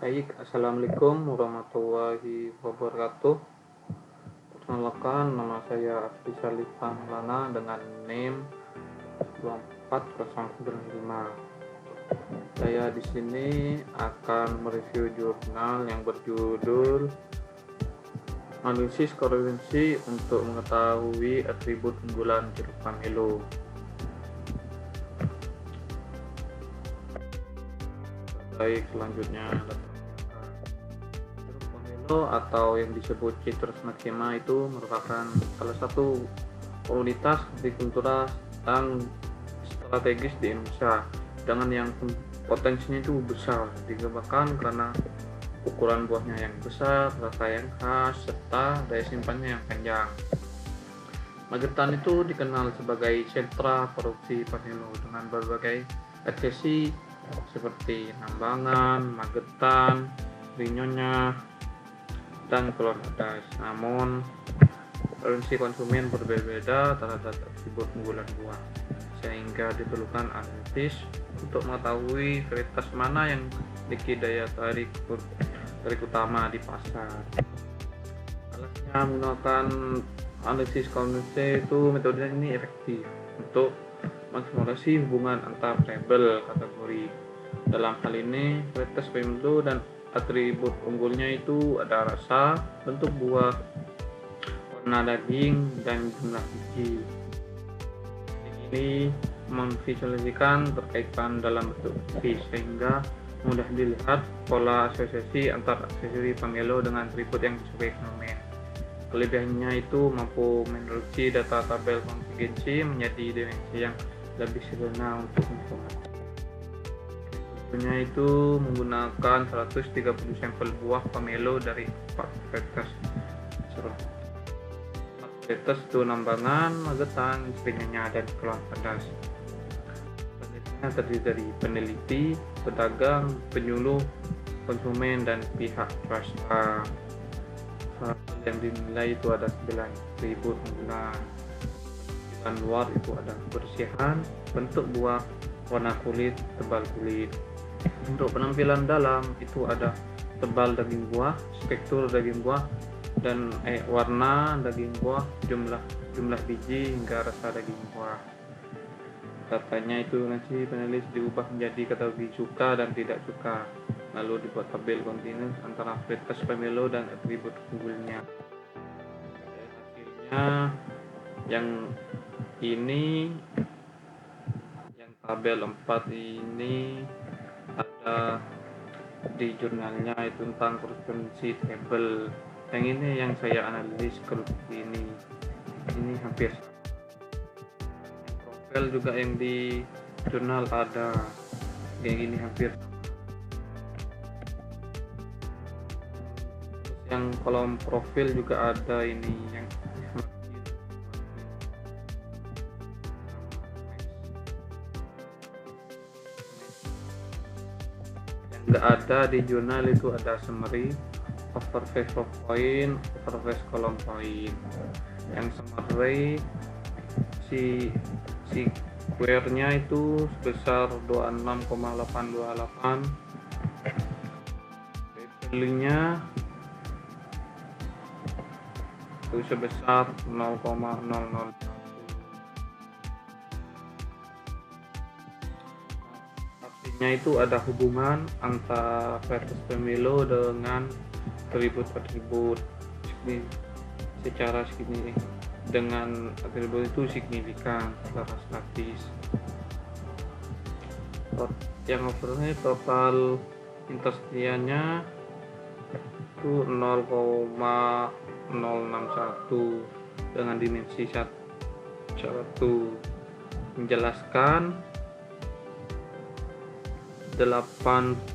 Baik, assalamualaikum warahmatullahi wabarakatuh. Perkenalkan, nama saya Abdi Salih Maulana dengan NIM 24095. Saya di sini akan mereview jurnal yang berjudul Analisis Korelensi untuk mengetahui atribut unggulan jeruk pamelo. Baik, selanjutnya jeruk pamelo atau yang disebut Citrus maxima itu merupakan salah satu komoditas hortikultura yang strategis di Indonesia dengan yang potensinya itu besar, disebabkan karena ukuran buahnya yang besar, rasa yang khas, serta daya simpannya yang panjang. Magetan itu dikenal sebagai sentra produksi pamelo dengan berbagai eksesi seperti Nambangan, Magetan, Rinyonya, dan Pulau Nadas. Namun, preferensi konsumen berbeda-beda terhadap atribut unggulan buah, sehingga diperlukan analisis untuk mengetahui varietas mana yang memiliki daya tarik utama di pasar. Alasnya menggunakan analisis konvensi itu metode ini efektif untuk mengeksplorasi hubungan antar label kategori. Dalam hal ini, varietas pamelo dan atribut unggulnya itu ada rasa, bentuk buah, warna daging, dan jumlah biji. Ini memvisualisasikan terkaitan dalam bentuk biji sehingga mudah dilihat pola asosiasi antar aksesori pamelo dengan atribut yang sesuai fenomen. Kelebihannya itu mampu menreduksi data tabel konvergensi menjadi dimensi yang lebih sederhana untuk informasi. Metodenya itu menggunakan 130 sampel buah pamelo dari 4 varietas. 4 varietas itu Nambangan, Magetan, Rinyonya, dan Pulau Nadas. Penelitiannya terdiri dari peneliti, pedagang, penyuluh, konsumen, dan pihak swasta. Yang dinilai itu ada 9 atribut unggulan. Luar itu ada kebersihan, bentuk buah, warna kulit, tebal kulit. Untuk penampilan dalam itu ada tebal daging buah, spektur daging buah, dan warna daging buah, jumlah biji hingga rasa daging buah. Datanya itu nanti penulis diubah menjadi kategori suka dan tidak suka, lalu dibuat tabel kontinus antara varietas pamelo dan atribut unggulnya. Hasilnya yang ini, yang tabel 4 ini ada di jurnalnya itu tentang korespondensi table. Yang ini yang saya analisis ini hampir sama. Profil juga yang di jurnal ada, yang ini hampir sama. Yang kolom profil juga ada ini yang nggak ada di jurnal itu ada summary, overface of point, overface column point. Yang summary si square-nya itu sebesar 26,828, value-nya itu sebesar 0,001. Artinya itu ada hubungan antara varietas pamelo dengan atribut secara signifikan, dengan atribut itu signifikan secara statis. Yang overnya total interstiannya itu 0,061 dengan dimensi 1, menjelaskan 8,2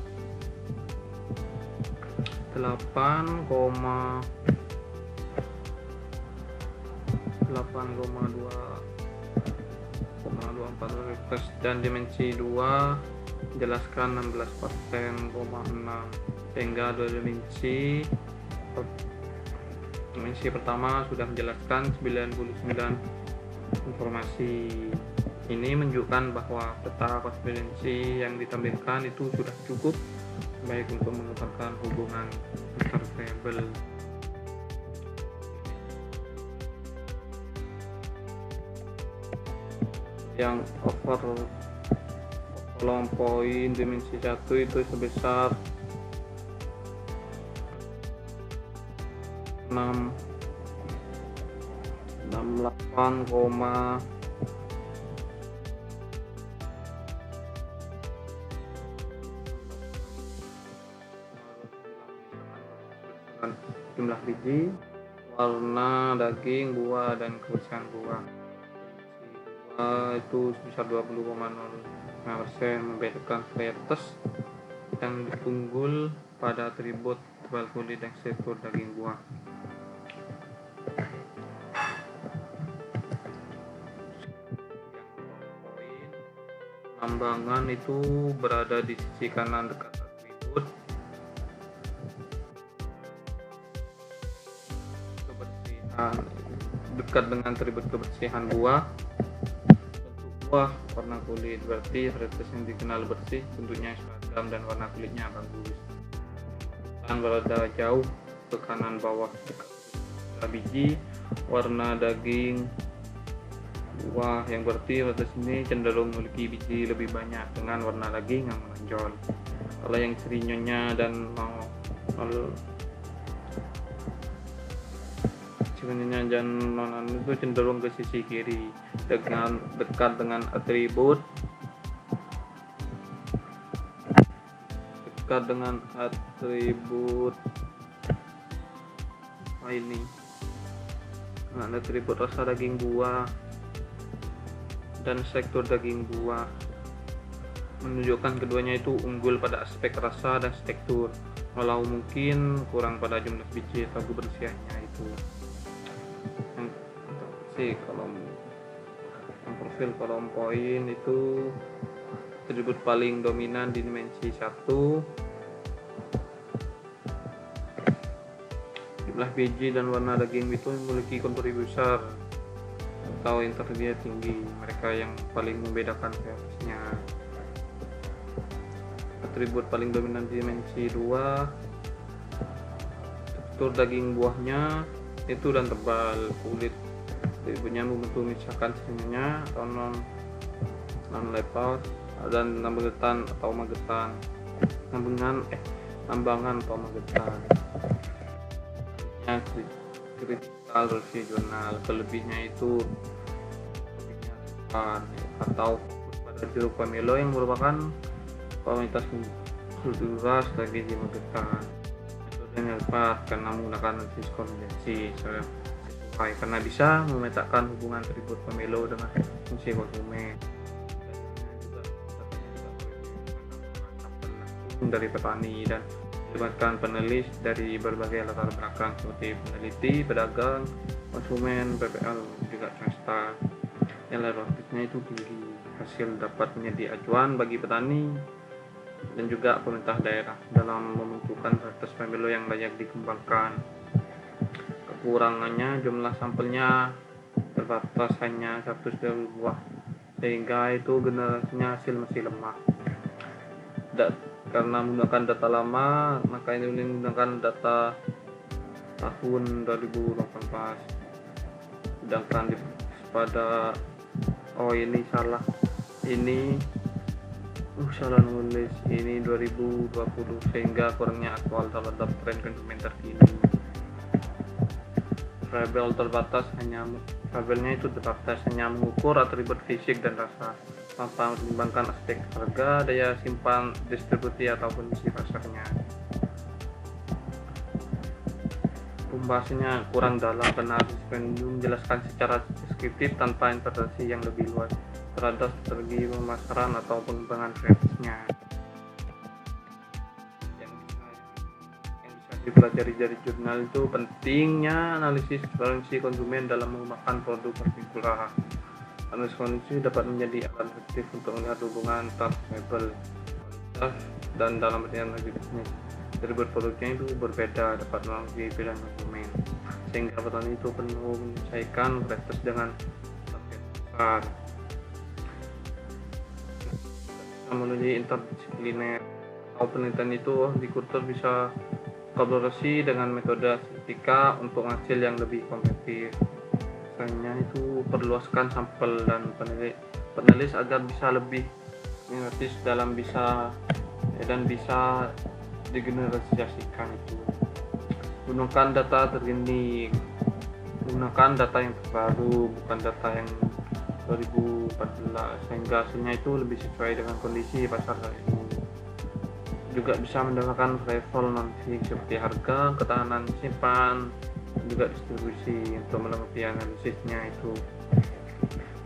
varietas dan dimensi 2 menjelaskan 16%,6, sehingga dua dimensi pertama sudah menjelaskan 99 informasi. Ini menunjukkan bahwa peta korespondensi yang ditampilkan itu sudah cukup baik untuk mengembangkan hubungan antar variabel. Yang overlong point dimensi 1 itu sebesar 68, jumlah biji, warna daging, buah, dan kebersihan buah. Itu sebesar 20,05%, membedakan varietas yang unggul pada atribut tebal kulit dan struktur daging buah. Lambangan itu berada di sisi kanan dekat atribut kebersihan, dekat dengan atribut kebersihan buah. Buah, warna kulit, berarti varietas yang dikenal bersih, bentuknya seragam dan warna kulitnya bagus. Dan berada jauh ke kanan bawah dekat biji, warna daging buah, yang berarti varietas ini cenderung memiliki biji lebih banyak dengan warna daging yang menonjol. Kalau yang serinyonya dan nonan itu cenderung ke sisi kiri, dengan dekat dengan atribut ini dengan atribut rasa daging buah dan struktur daging buah, menunjukkan keduanya itu unggul pada aspek rasa dan tekstur, walau mungkin kurang pada jumlah biji atau kebersihannya itu. Kalau yang profil kolom poin itu atribut paling dominan di dimensi 1, jumlah biji dan warna daging itu memiliki kontribusi besar atau interdia tinggi, mereka yang paling membedakan variasinya. Atribut paling dominan di dimensi 2, tekstur daging buahnya itu dan tebal, kulit punya membentuk misalkan seringnya atau non lepas dan lambangan atau magetan, lambangan atau magetan. Kritikal regional, kelebihnya itu atau pada jeruk pamelo yang merupakan kualitas kulturas dari magetan. Metodenya tepat karena menggunakan analisis kondensasi karena bisa memetakan hubungan atribut pemilu dengan fungsi konsumen. Dari petani dan melibatkan penulis dari berbagai latar belakang seperti peneliti, pedagang, konsumen, PPL, juga swasta. Nilai relatifnya itu tinggi. Hasil dapat menjadi acuan bagi petani dan juga pemerintah daerah dalam menentukan varietas pemilu yang layak dikembangkan. Kekurangannya jumlah sampelnya terbatas, hanya 100 buah, sehingga itu generasinya hasil masih lemah. Karena menggunakan data lama, maka ini menggunakan data tahun 2018. Sedangkan pada salah nulis, ini 2020, sehingga kurangnya aktual terhadap tren konsumen terkini. Variabelnya itu terbatas, hanya mengukur atribut fisik dan rasa, tanpa mempertimbangkan aspek harga, daya simpan, distribusi atau kondisi pasarnya. Pembahasannya kurang dalam karena harus menjelaskan secara deskriptif tanpa interpretasi yang lebih luas terhadap strategi pemasaran atau pengembangan varietasnya. Dipelajari dari jurnal itu pentingnya analisis preferensi konsumen dalam mengembangkan produk hortikultura. Analisis kondisi dapat menjadi alat efektif untuk melihat hubungan antar variabel dan dalam artian bisnis. Atribut produknya itu berbeda, dapat melalui pilihan konsumen, sehingga petani itu perlu menyelesaikan varietas dengan target besar. Melalui interdisipliner bahwa penelitian itu hortikultur bisa kolaborasi dengan metode sintetika untuk hasil yang lebih kompetitif. Misalnya itu perluaskan sampel dan penulis agar bisa lebih inovatif dalam bisa digeneralisasikan itu. Gunakan data terkini, gunakan data yang terbaru, bukan data yang 2014, sehingga hasilnya itu lebih sesuai dengan kondisi pasar saat ini. Juga bisa mendapatkan level non-fix seperti harga, ketahanan simpan, dan juga distribusi untuk melengkapi analisisnya itu.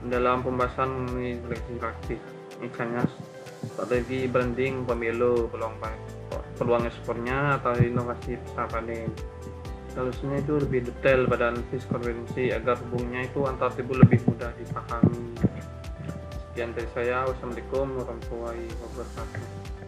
Dalam pembahasan mengenai seleksi praktis, misalnya strategi branding pemilu, peluang ekspornya atau inovasi pasar panen. Solusinya itu lebih detail pada analisis kompetensi agar hubungnya itu antar timbul lebih mudah dipahami. Sekian dari saya. Wassalamualaikum warahmatullahi wabarakatuh.